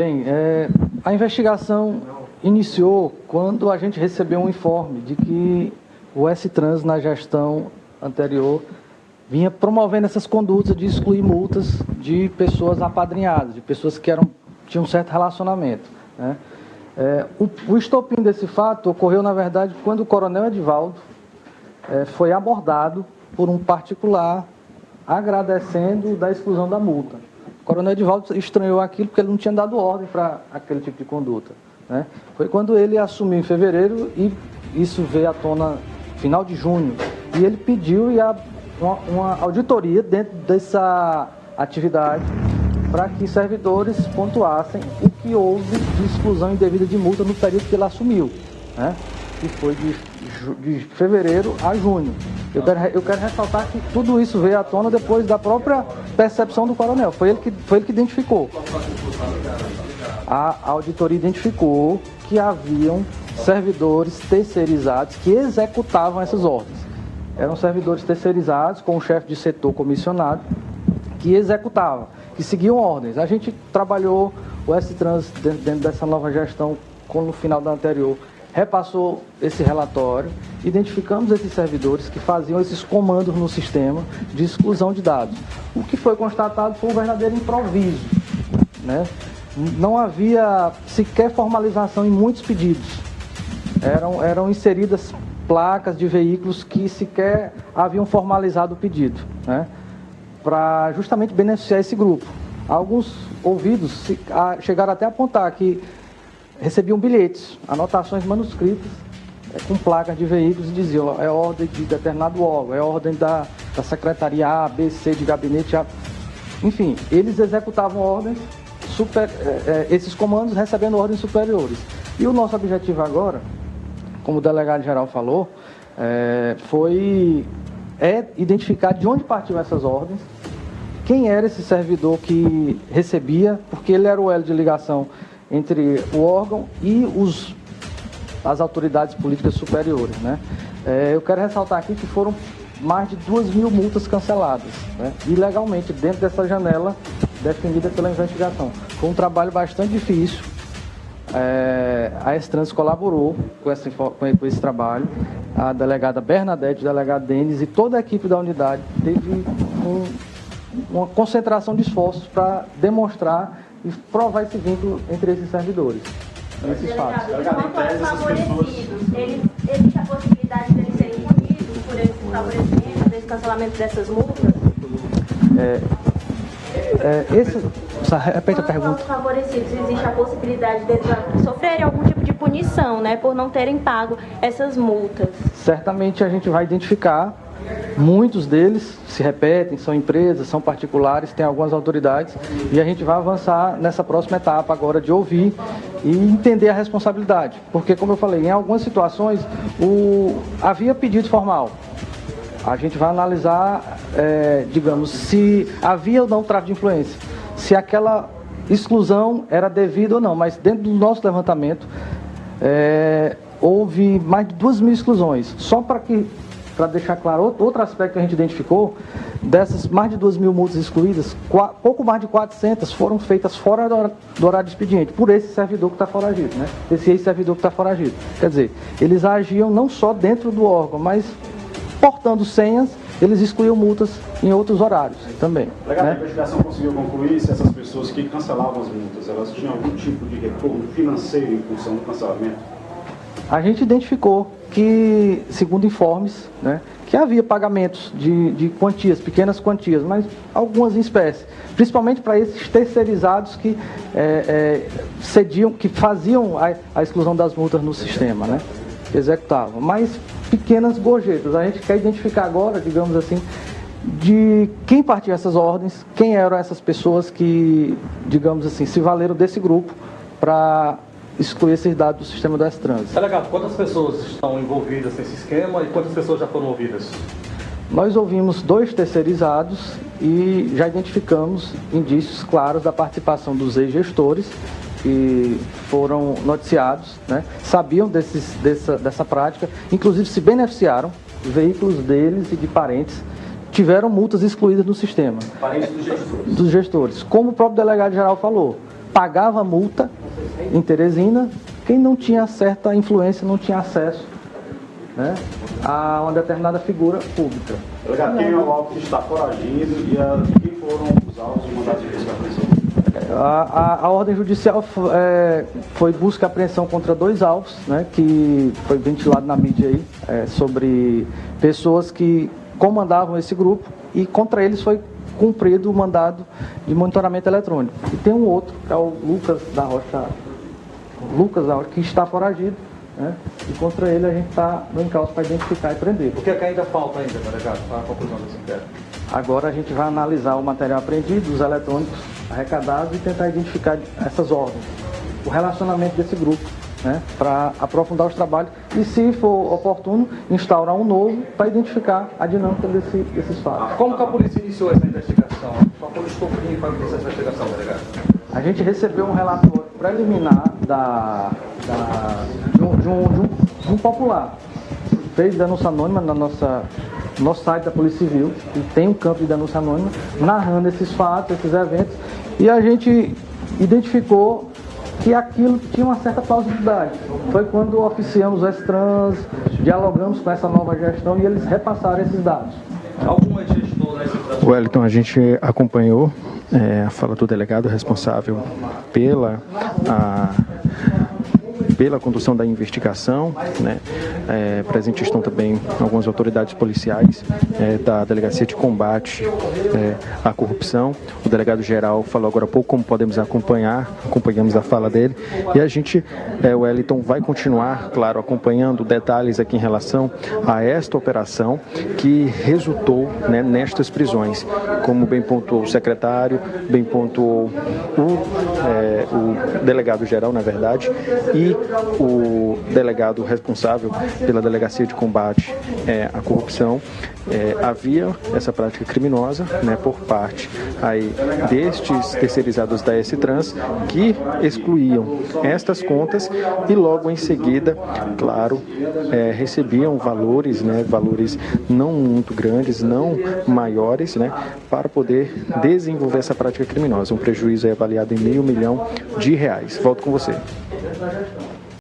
Bem, a investigação iniciou quando a gente recebeu um informe de que o S-Trans, na gestão anterior, vinha promovendo essas condutas de excluir multas de pessoas apadrinhadas, de pessoas que tinham um certo relacionamento, né? O estopim desse fato ocorreu, na verdade, quando o coronel Edivaldo foi abordado por um particular agradecendo da exclusão da multa. O coronel Edivaldo estranhou aquilo porque ele não tinha dado ordem para aquele tipo de conduta, né? Foi quando ele assumiu em fevereiro e isso veio à tona final de junho. E ele pediu uma auditoria dentro dessa atividade para que servidores pontuassem o que houve de exclusão indevida de multa no período que ele assumiu, né? Que foi de fevereiro a junho. Eu quero ressaltar que tudo isso veio à tona depois da própria percepção do coronel. Foi ele que identificou. A auditoria identificou que haviam servidores terceirizados que executavam essas ordens. Eram servidores terceirizados com o chefe de setor comissionado que executavam, que seguiam ordens. A gente trabalhou o S-Trans dentro dessa nova gestão, no final da anterior, repassou esse relatório, identificamos esses servidores que faziam esses comandos no sistema de exclusão de dados. O que foi constatado foi um verdadeiro improviso, né? Não havia sequer formalização em muitos pedidos. Eram inseridas placas de veículos que sequer haviam formalizado o pedido, né? Para justamente beneficiar esse grupo. Alguns ouvidos chegaram até a apontar que recebiam bilhetes, anotações manuscritas com placas de veículos e diziam: é ordem de determinado órgão, é ordem da secretaria A, B, C, de gabinete A. Enfim, eles executavam ordens, esses comandos recebendo ordens superiores. E o nosso objetivo agora, como o delegado-geral falou, é identificar de onde partiam essas ordens, quem era esse servidor que recebia, porque ele era o elo de ligação entre o órgão e as autoridades políticas superiores, né? Eu quero ressaltar aqui que foram mais de 2.000 multas canceladas, né? Ilegalmente, dentro dessa janela definida pela investigação. Foi um trabalho bastante difícil. A S-Trans colaborou com esse trabalho. A delegada Bernadette, o delegado Denis e toda a equipe da unidade teve uma concentração de esforços para demonstrar e provar esse vínculo entre esses servidores, nesses fatos. Quanto aos favorecidos, existe a possibilidade de eles serem punidos por esse favorecimento, desse cancelamento dessas multas? Repete a pergunta. Quanto aos favorecidos, existe a possibilidade de eles sofrerem algum tipo de punição, né, por não terem pago essas multas? Certamente a gente vai identificar. Muitos deles se repetem, são empresas, são particulares, tem algumas autoridades, e a gente vai avançar nessa próxima etapa agora de ouvir e entender a responsabilidade. Porque, como eu falei, em algumas situações havia pedido formal. A gente vai analisar, digamos, se havia ou não tráfico de influência, se aquela exclusão era devida ou não, mas dentro do nosso levantamento houve mais de 2.000 exclusões. Só para deixar claro, outro aspecto que a gente identificou, dessas mais de 2.000 multas excluídas, pouco mais de 400 foram feitas fora do horário de expediente, por esse servidor que está foragido, né? Esse ex-servidor que está foragido. Quer dizer, eles agiam não só dentro do órgão, mas portando senhas, eles excluíam multas em outros horários também. Legal, né? A investigação conseguiu concluir se essas pessoas que cancelavam as multas, elas tinham algum tipo de retorno financeiro em função do cancelamento? A gente identificou que, segundo informes, né, que havia pagamentos de quantias, pequenas quantias, mas algumas em espécie, principalmente para esses terceirizados que cediam, que faziam a exclusão das multas no sistema, né, que executavam, mas pequenas gorjetas. A gente quer identificar agora, digamos assim, de quem partiu essas ordens, quem eram essas pessoas que, digamos assim, se valeram desse grupo para excluir esses dados do sistema do S-Trans. Delegado, quantas pessoas estão envolvidas nesse esquema e quantas pessoas já foram ouvidas? Nós ouvimos 2 terceirizados e já identificamos indícios claros da participação dos ex-gestores que foram noticiados, né? Sabiam dessa prática, inclusive se beneficiaram, veículos deles e de parentes tiveram multas excluídas no sistema. Parentes dos gestores. Dos gestores. Como o próprio delegado-geral falou, pagava multa em Teresina, quem não tinha certa influência não tinha acesso, né, a uma determinada figura pública. Delegado, quem é o alvo que está foragido e quem foram os alvos do mandado de busca e apreensão? A ordem judicial foi busca e apreensão contra 2 alvos, né, que foi ventilado na mídia aí, sobre pessoas que comandavam esse grupo, e contra eles foi cumprido o mandado de monitoramento eletrônico. E tem um outro, que é o Lucas da Rocha, que está foragido, né, e contra ele a gente está no encalço para identificar e prender. O que é que ainda falta ainda, delegado, para a conclusão desse inquérito? Agora a gente vai analisar o material apreendido, os eletrônicos arrecadados, e tentar identificar essas ordens, o relacionamento desse grupo, né, para aprofundar os trabalhos e, se for oportuno, instaurar um novo para identificar a dinâmica desses fatos. Como que a polícia iniciou essa investigação? Qual foi o escopo para iniciar essa investigação, delegado? A gente recebeu um relatório preliminar de um popular. Fez denúncia anônima no nosso site da Polícia Civil, que tem um campo de denúncia anônima, narrando esses fatos, esses eventos, e a gente identificou que aquilo tinha uma certa plausibilidade. Foi quando oficiamos o S-Trans, dialogamos com essa nova gestão e eles repassaram esses dados. Alguma gestor da S-Trans? Wellington, a gente acompanhou a fala do delegado responsável pela condução da investigação, né? Presentes estão também algumas autoridades policiais da Delegacia de Combate à Corrupção. O delegado-geral falou agora há pouco como podemos acompanhamos a fala dele, e a gente, Wellington, vai continuar, claro, acompanhando detalhes aqui em relação a esta operação que resultou, né, nestas prisões, como bem pontuou o secretário, bem pontuou o delegado-geral, na verdade, e o delegado responsável pela Delegacia de Combate à Corrupção. Havia essa prática criminosa, né, por parte aí destes terceirizados da S-Trans, que excluíam estas contas e logo em seguida, claro, recebiam valores, né, valores não muito grandes, não maiores, né, para poder desenvolver essa prática criminosa. Um prejuízo avaliado em R$500 mil. Volto com você.